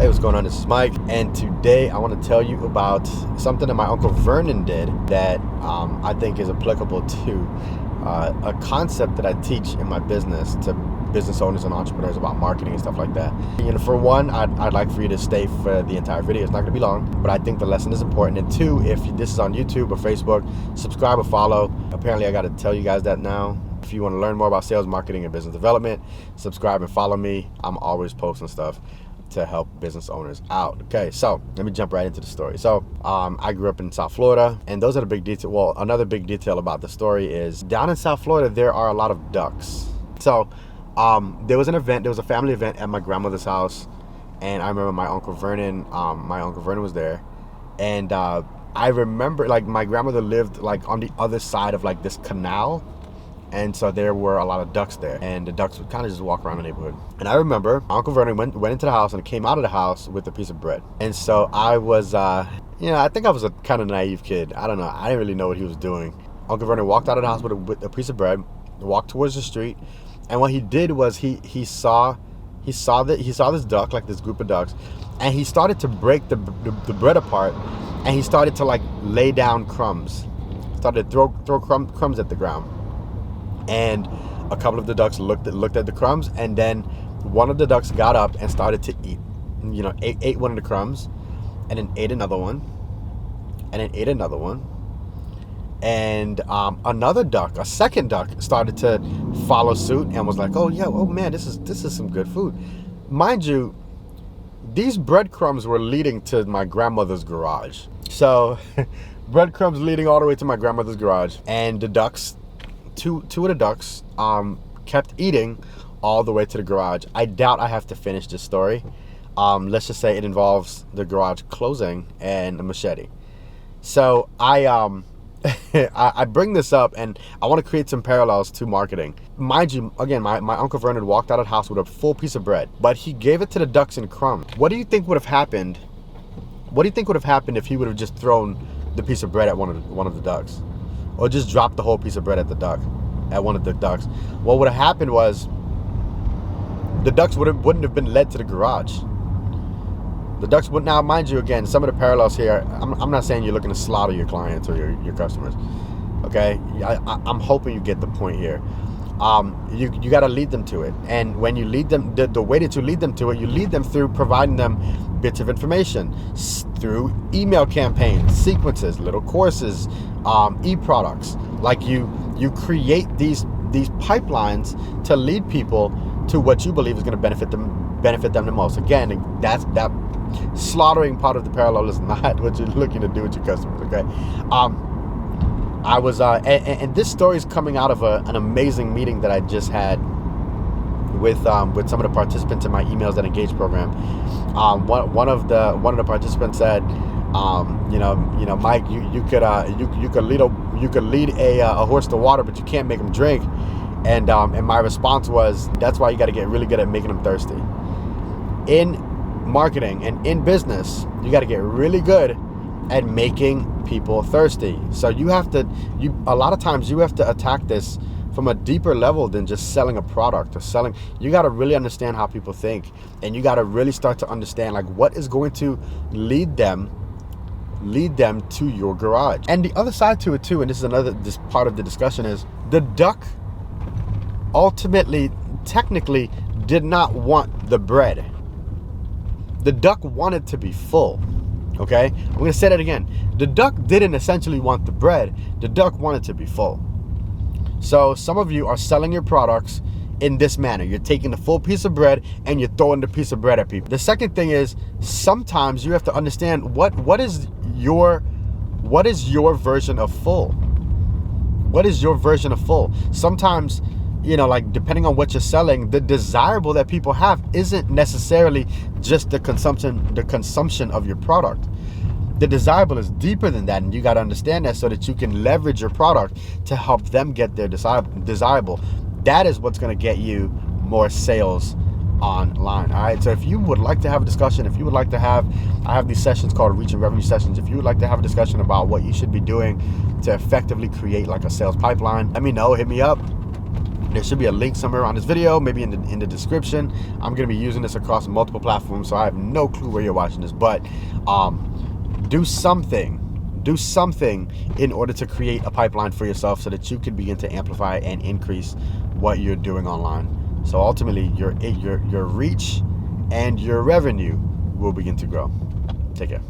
Hey, what's going on? This is Mike, and today I want to tell you about something that my Uncle Vernon did that I think is applicable to a concept that I teach in my business to business owners and entrepreneurs about marketing and stuff like that. For one, I'd like for you to stay for the entire video. It's not going to be long, but I think the lesson is important. And two, if this is on YouTube or Facebook, subscribe or follow. Apparently, I got to tell you guys that now. If you want to learn more about sales, marketing, and business development, subscribe and follow me. I'm always posting stuff to help business owners out. Okay, so let me jump right into the story. So I grew up in South Florida, and those are the big detail. Well, another big detail about the story is down in South Florida, there are a lot of ducks. So there was a family event at my grandmother's house, and I remember my Uncle Vernon was there, and I remember like my grandmother lived like on the other side of like this canal. And so there were a lot of ducks there, and the ducks would kind of just walk around the neighborhood. And I remember Uncle Vernon went into the house and came out of the house with a piece of bread. And so I was, I think I was a kind of naive kid. I don't know. I didn't really know what he was doing. Uncle Vernon walked out of the house with a piece of bread, walked towards the street, and what he did was he saw this duck, like this group of ducks, and he started to break the bread apart, and he started to like lay down crumbs, started to throw crumbs at the ground. And a couple of the ducks looked at the crumbs, and then one of the ducks got up and started to eat. Ate one of the crumbs, and then ate another one, and then ate another one. And another duck, a second duck, started to follow suit and was like, "Oh man, this is some good food." Mind you, these breadcrumbs were leading to my grandmother's garage. So breadcrumbs leading all the way to my grandmother's garage, and the ducks. Two of the ducks kept eating all the way to the garage. I doubt I have to finish this story. Let's just say it involves the garage closing and a machete. So I bring this up, and I want to create some parallels to marketing. Mind you, again, my Uncle Vernon walked out of the house with a full piece of bread, but he gave it to the ducks in crumbs. What do you think would have happened? What do you think would have happened if he would have just thrown the piece of bread at one of the ducks? Or just drop the whole piece of bread at one of the ducks? What would have happened was the ducks wouldn't have been led to the garage. The ducks would. Now, mind you, again, some of the parallels here. I'm not saying you're looking to slaughter your clients or your customers. Okay, I'm hoping you get the point here. You got to lead them to it, and when you lead them, the way that you lead them to it, you lead them through providing them bits of information, through email campaigns, sequences, little courses, e-products. Like you create these pipelines to lead people to what you believe is going to benefit them the most. Again, that slaughtering part of the parallel is not what you're looking to do with your customers. Okay. I was, and this story is coming out of an amazing meeting that I just had with some of the participants in my Emails That Engage program. One of the participants said, Mike, you could lead a horse to water, but you can't make him drink. And my response was, that's why you got to get really good at making them thirsty. In marketing and in business, you got to get really good at making people thirsty. So a lot of times you have to attack this from a deeper level than just selling a product or selling. You got to really understand how people think, and you got to really start to understand like what is going to lead them to your garage. And the other side to it too, and this part of the discussion, is the duck ultimately, technically, did not want the bread. The duck wanted to be full. Okay, I'm going to say that again. The duck didn't essentially want the bread. The duck wanted to be full. So some of you are selling your products in this manner. You're taking the full piece of bread and you're throwing the piece of bread at people. The second thing is, sometimes you have to understand what is your version of full. What is your version of full? Sometimes, like depending on what you're selling, the desirable that people have isn't necessarily just the consumption of your product. The desirable is deeper than that, and you got to understand that so that you can leverage your product to help them get their desirable. That is what's going to get you more sales online. All right. So if you would like to have a discussion, I have these sessions called Reach and Revenue sessions. If you would like to have a discussion about what you should be doing to effectively create like a sales pipeline, let me know. Hit me up. There should be a link somewhere on this video, maybe in the description. I'm going to be using this across multiple platforms, so I have no clue where you're watching this. But do something in order to create a pipeline for yourself so that you can begin to amplify and increase what you're doing online. So ultimately, your reach and your revenue will begin to grow. Take care.